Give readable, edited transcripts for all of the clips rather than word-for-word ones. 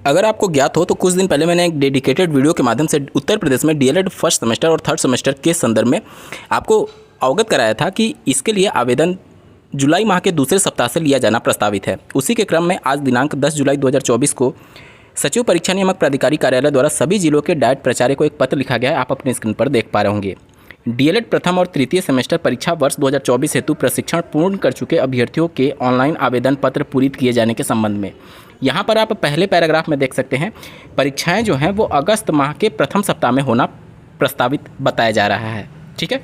अगर आपको ज्ञात हो तो कुछ दिन पहले मैंने एक डेडिकेटेड वीडियो के माध्यम से उत्तर प्रदेश में डीएलएड फर्स्ट सेमेस्टर और थर्ड सेमेस्टर के संदर्भ में आपको अवगत कराया था कि इसके लिए आवेदन जुलाई माह के दूसरे सप्ताह से लिया जाना प्रस्तावित है। उसी के क्रम में आज दिनांक 10 जुलाई 2024 को सचिव परीक्षा नियामक प्राधिकारी कार्यालय द्वारा सभी जिलों के डाइट प्राचार्य को एक पत्र लिखा गया है। आप अपने स्क्रीन पर देख पा रहे होंगे। डीएलएड प्रथम और तृतीय सेमेस्टर परीक्षा वर्ष 2024 हेतु प्रशिक्षण पूर्ण कर चुके अभ्यर्थियों के ऑनलाइन आवेदन पत्र पूरित किए जाने के संबंध में यहाँ पर आप पहले पैराग्राफ में देख सकते हैं, परीक्षाएं जो हैं वो अगस्त माह के प्रथम सप्ताह में होना प्रस्तावित बताया जा रहा है। ठीक है,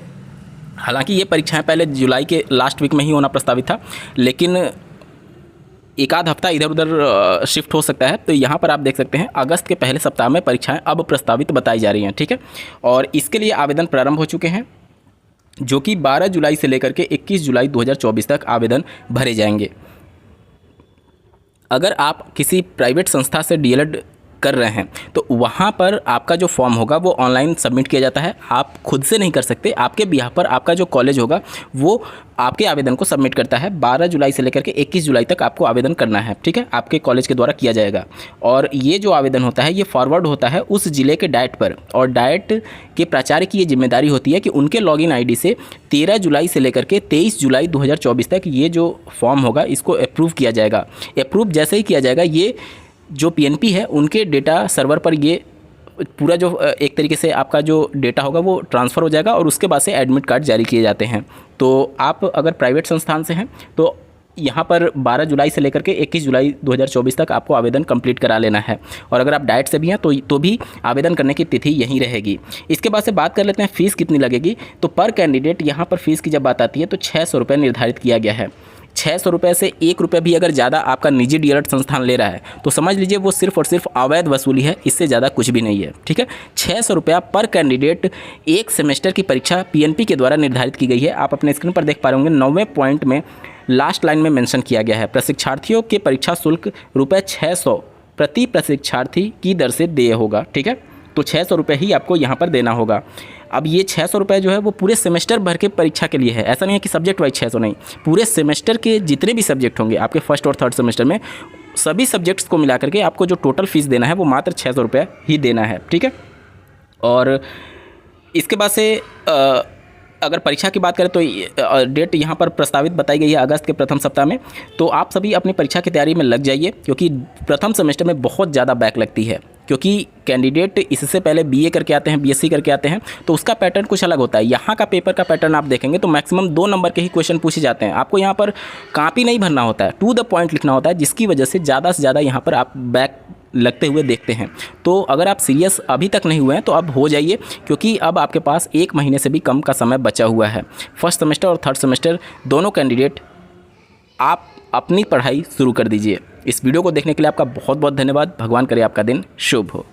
हालांकि ये परीक्षाएं पहले जुलाई के लास्ट वीक में ही होना प्रस्तावित था, लेकिन एक आध हफ्ता इधर उधर शिफ्ट हो सकता है। तो यहाँ पर आप देख सकते हैं अगस्त के पहले सप्ताह में परीक्षाएं अब प्रस्तावित बताई जा रही हैं। ठीक है, और इसके लिए आवेदन प्रारंभ हो चुके हैं, जो कि 12 जुलाई से लेकर के 21 जुलाई 2024 तक आवेदन भरे जाएंगे। अगर आप किसी प्राइवेट संस्था से डीएलएड कर रहे हैं तो वहाँ पर आपका जो फॉर्म होगा वो ऑनलाइन सबमिट किया जाता है। आप खुद से नहीं कर सकते, आपके बिहाफ पर आपका जो कॉलेज होगा वो आपके आवेदन को सबमिट करता है। 12 जुलाई से लेकर के 21 जुलाई तक आपको आवेदन करना है। ठीक है, आपके कॉलेज के द्वारा किया जाएगा और ये जो आवेदन होता है ये फॉरवर्ड होता है उस जिले के डाइट पर, और डाइट के प्राचार्य की ये जिम्मेदारी होती है कि उनके लॉगिन आईडी से 13 जुलाई से लेकर के 23 जुलाई 2024 तक ये जो फॉर्म होगा इसको अप्रूव किया जाएगा। अप्रूव जैसे ही किया जाएगा, ये जो पीएनपी है उनके डेटा सर्वर पर ये पूरा जो एक तरीके से आपका जो डेटा होगा वो ट्रांसफ़र हो जाएगा और उसके बाद से एडमिट कार्ड जारी किए जाते हैं। तो आप अगर प्राइवेट संस्थान से हैं तो यहाँ पर 12 जुलाई से लेकर के 21 जुलाई 2024 तक आपको आवेदन कंप्लीट करा लेना है, और अगर आप डाइट से भी हैं तो भी आवेदन करने की तिथि यहीं रहेगी। इसके बाद से बात कर लेते हैं फ़ीस कितनी लगेगी। तो पर कैंडिडेट यहाँ पर फ़ीस की जब बात आती है तो 600 रुपये निर्धारित किया गया है। 600 रुपये से 1 रुपये भी अगर ज़्यादा आपका निजी डीएलएड संस्थान ले रहा है तो समझ लीजिए वो सिर्फ और सिर्फ अवैध वसूली है, इससे ज़्यादा कुछ भी नहीं है। ठीक है, 600 रुपया पर कैंडिडेट एक सेमेस्टर की परीक्षा पीएनपी के द्वारा निर्धारित की गई है। आप अपने स्क्रीन पर देख पा रहे होंगे, 9वें पॉइंट में लास्ट लाइन में मेंशन किया गया है, प्रशिक्षार्थियों के परीक्षा शुल्क ₹600 प्रति प्रशिक्षार्थी की दर से देय होगा। ठीक है, तो 600 रुपये ही आपको यहाँ पर देना होगा। अब ये 600 रुपये जो है वो पूरे सेमेस्टर भर के परीक्षा के लिए है, ऐसा नहीं है कि सब्जेक्ट वाइज 600 नहीं, पूरे सेमेस्टर के जितने भी सब्जेक्ट होंगे आपके फर्स्ट और थर्ड सेमेस्टर में, सभी सब्जेक्ट्स को मिला करके आपको जो टोटल फीस देना है वो मात्र 600 रुपये ही देना है। ठीक है, और इसके बाद से अगर परीक्षा की बात करें तो डेट यहाँ पर प्रस्तावित बताई गई है अगस्त के प्रथम सप्ताह में। तो आप सभी अपनी परीक्षा की तैयारी में लग जाइए, क्योंकि प्रथम सेमेस्टर में बहुत ज़्यादा बैक लगती है, क्योंकि कैंडिडेट इससे पहले बीए करके आते हैं, बीएससी करके आते हैं, तो उसका पैटर्न कुछ अलग होता है। यहाँ का पेपर का पैटर्न आप देखेंगे तो मैक्सिमम 2 नंबर के ही क्वेश्चन पूछे जाते हैं। आपको यहाँ पर कॉपी नहीं भरना होता है, टू द पॉइंट लिखना होता है, जिसकी वजह से ज़्यादा यहाँ पर आप बैक लगते हुए देखते हैं। तो अगर आप सीरियस अभी तक नहीं हुए हैं तो अब हो जाइए, क्योंकि अब आपके पास 1 महीने से भी कम का समय बचा हुआ है। फर्स्ट सेमेस्टर और थर्ड सेमेस्टर दोनों कैंडिडेट आप अपनी पढ़ाई शुरू कर दीजिए। इस वीडियो को देखने के लिए आपका बहुत बहुत धन्यवाद। भगवान करे आपका दिन शुभ हो।